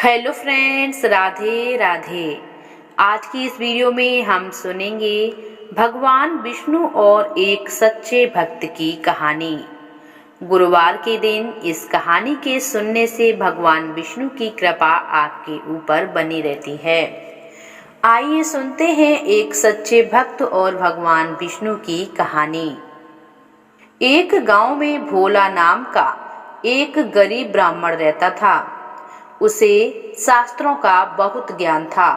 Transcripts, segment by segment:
Hello friends, Radhe Radhe. आज की इस वीडियो में हम सुनेंगे भगवान विष्णु और एक सच्चे भक्त की कहानी। गुरुवार के दिन इस कहानी के सुनने से भगवान विष्णु की कृपा आपके ऊपर बनी रहती है। आइए सुनते हैं एक सच्चे भक्त और भगवान विष्णु की कहानी। एक गांव में भोला नाम का एक गरीब ब्राह्मण रहता था। उसे शास्त्रों का बहुत ज्ञान था।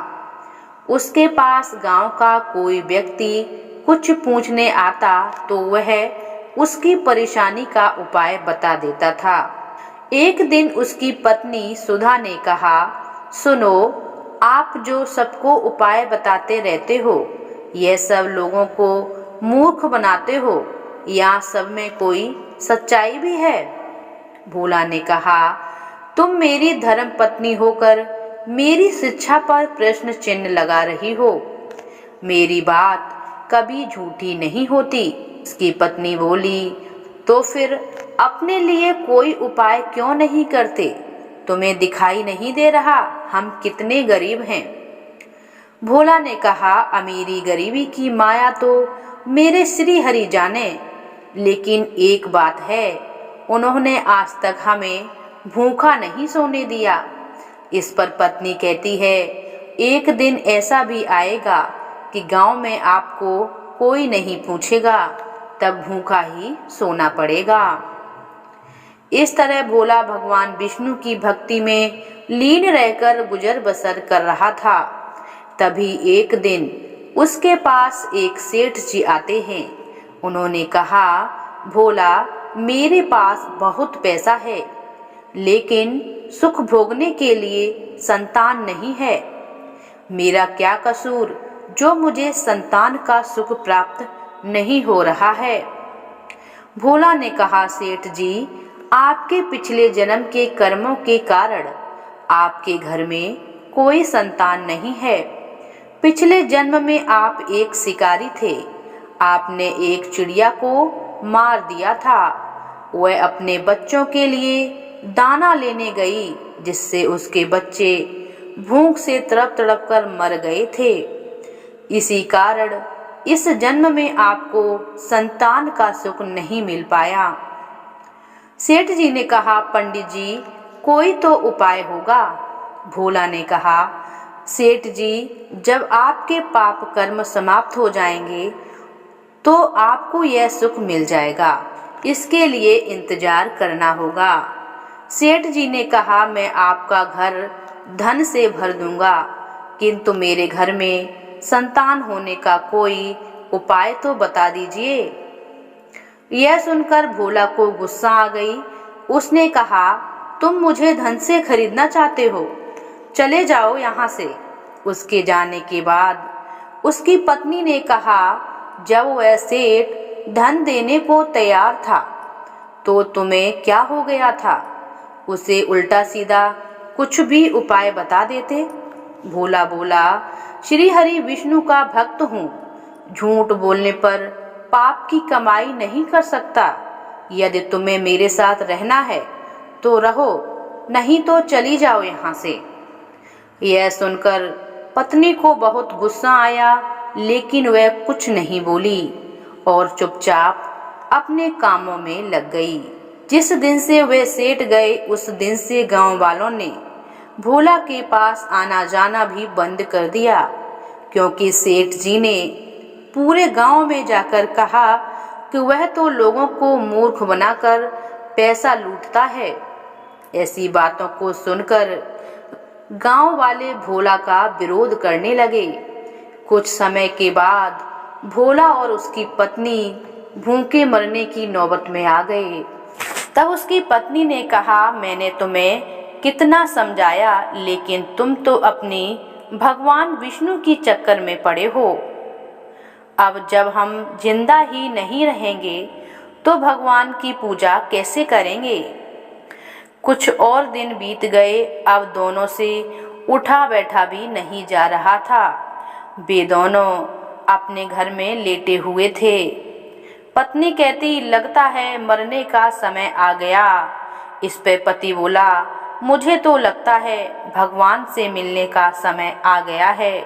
उसके पास गांव का कोई व्यक्ति कुछ पूछने आता तो वह उसकी परेशानी का उपाय बता देता था। एक दिन उसकी पत्नी सुधा ने कहा, सुनो, आप जो सबको उपाय बताते रहते हो, यह सब लोगों को मूर्ख बनाते हो, या सब में कोई सच्चाई भी है? भोला ने कहा, तुम मेरी धर्म पत्नी होकर मेरी शिक्षा पर प्रश्न चिन्ह लगा रही हो। मेरी बात कभी झूठी नहीं होती। उसकी पत्नी बोली, तो फिर अपने लिए कोई उपाय क्यों नहीं करते? तुम्हें दिखाई नहीं दे रहा हम कितने गरीब हैं? भोला ने कहा, अमीरी गरीबी की माया तो मेरे श्री हरि जाने, लेकिन एक बात है, उन्होंने आज तक हमें भूखा नहीं सोने दिया। इस पर पत्नी कहती है, एक दिन ऐसा भी आएगा कि गांव में आपको कोई नहीं पूछेगा, तब भूखा ही सोना पड़ेगा। इस तरह भोला भगवान विष्णु की भक्ति में लीन रहकर गुजर बसर कर रहा था। तभी एक दिन उसके पास एक सेठ जी आते हैं। उन्होंने कहा, भोला, मेरे पास बहुत पैसा है, लेकिन सुख भोगने के लिए संतान नहीं है। मेरा क्या कसूर जो मुझे संतान का सुख प्राप्त नहीं हो रहा है? भोला ने कहा, सेठ जी, आपके पिछले जन्म के कर्मों के कारण आपके घर में कोई संतान नहीं है। पिछले जन्म में आप एक शिकारी थे। आपने एक चिड़िया को मार दिया था। वह अपने बच्चों के लिए दाना लेने गई, जिससे उसके बच्चे भूख से तड़प तड़प कर मर गए थे। इसी कारण इस जन्म में आपको संतान का सुख नहीं मिल पाया। सेठ जी ने कहा, पंडित जी, कोई तो उपाय होगा। भोला ने कहा, सेठ जी, जब आपके पाप कर्म समाप्त हो जाएंगे तो आपको यह सुख मिल जाएगा। इसके लिए इंतजार करना होगा। सेठ जी ने कहा, मैं आपका घर धन से भर दूंगा, किंतु मेरे घर में संतान होने का कोई उपाय तो बता दीजिए। यह सुनकर भोला को गुस्सा आ गई। उसने कहा, तुम मुझे धन से खरीदना चाहते हो? चले जाओ यहाँ से। उसके जाने के बाद उसकी पत्नी ने कहा, जब वह सेठ धन देने को तैयार था तो तुम्हें क्या हो गया था? उसे उल्टा सीधा कुछ भी उपाय बता देते। भोला बोला, श्री हरि विष्णु का भक्त हूँ। झूठ बोलने पर पाप की कमाई नहीं कर सकता। यदि तुम्हें मेरे साथ रहना है तो रहो, नहीं तो चली जाओ यहाँ से। यह सुनकर पत्नी को बहुत गुस्सा आया, लेकिन वह कुछ नहीं बोली और चुपचाप अपने कामों में लग गई। जिस दिन से वे सेठ गए, उस दिन से गांव वालों ने भोला के पास आना जाना भी बंद कर दिया, क्योंकि सेठ जी ने पूरे गांव में जाकर कहा कि वह तो लोगों को मूर्ख बनाकर पैसा लूटता है। ऐसी बातों को सुनकर गांव वाले भोला का विरोध करने लगे। कुछ समय के बाद भोला और उसकी पत्नी भूखे मरने की नौबत में आ गए। तब उसकी पत्नी ने कहा, मैंने तुम्हें कितना समझाया, लेकिन तुम तो अपनी भगवान विष्णु की चक्कर में पड़े हो। अब जब हम जिंदा ही नहीं रहेंगे तो भगवान की पूजा कैसे करेंगे? कुछ और दिन बीत गए। अब दोनों से उठा बैठा भी नहीं जा रहा था। वे दोनों अपने घर में लेटे हुए थे। पत्नी कहती, लगता है मरने का समय आ गया। इस पे पति बोला, मुझे तो लगता है भगवान से मिलने का समय आ गया है।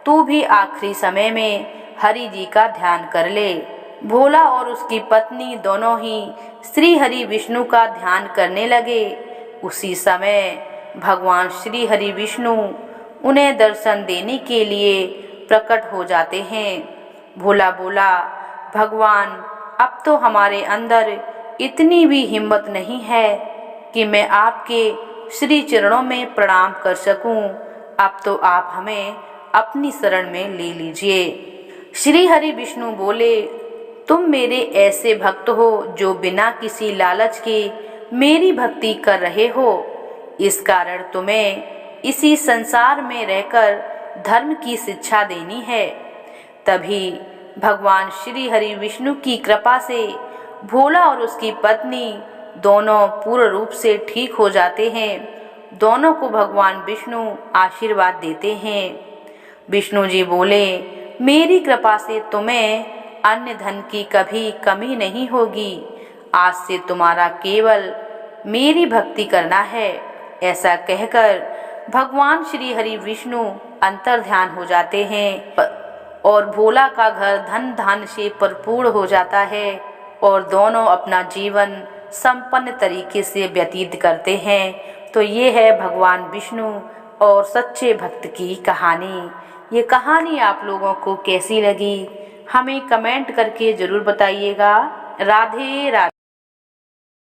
तू भी आखिरी समय में हरि जी का ध्यान कर ले। भोला और उसकी पत्नी दोनों ही श्री हरि विष्णु का ध्यान करने लगे। उसी समय भगवान श्री हरि विष्णु उन्हें दर्शन देने के लिए प्रकट हो जाते हैं। भोला बोला, भगवान, अब तो हमारे अंदर इतनी भी हिम्मत नहीं है कि मैं आपके श्री चरणों में प्रणाम कर सकूं। अब तो आप हमें अपनी शरण में ले लीजिए। श्री हरि विष्णु बोले, तुम मेरे ऐसे भक्त हो जो बिना किसी लालच के मेरी भक्ति कर रहे हो। इस कारण तुम्हें इसी संसार में रहकर धर्म की शिक्षा देनी है। तभी भगवान श्री हरि विष्णु की कृपा से भोला और उसकी पत्नी दोनों पूर्ण रूप से ठीक हो जाते हैं। दोनों को भगवान विष्णु आशीर्वाद देते हैं। विष्णु जी बोले, मेरी कृपा से तुम्हें अन्य धन की कभी कमी नहीं होगी। आज से तुम्हारा केवल मेरी भक्ति करना है। ऐसा कहकर भगवान श्री हरि विष्णु अंतर ध्यान हो जाते हैं और भोला का घर धन धान्य से परिपूर्ण हो जाता है और दोनों अपना जीवन संपन्न तरीके से व्यतीत करते हैं। तो ये है भगवान विष्णु और सच्चे भक्त की कहानी। ये कहानी आप लोगों को कैसी लगी हमें कमेंट करके ज़रूर बताइएगा। राधे राधे।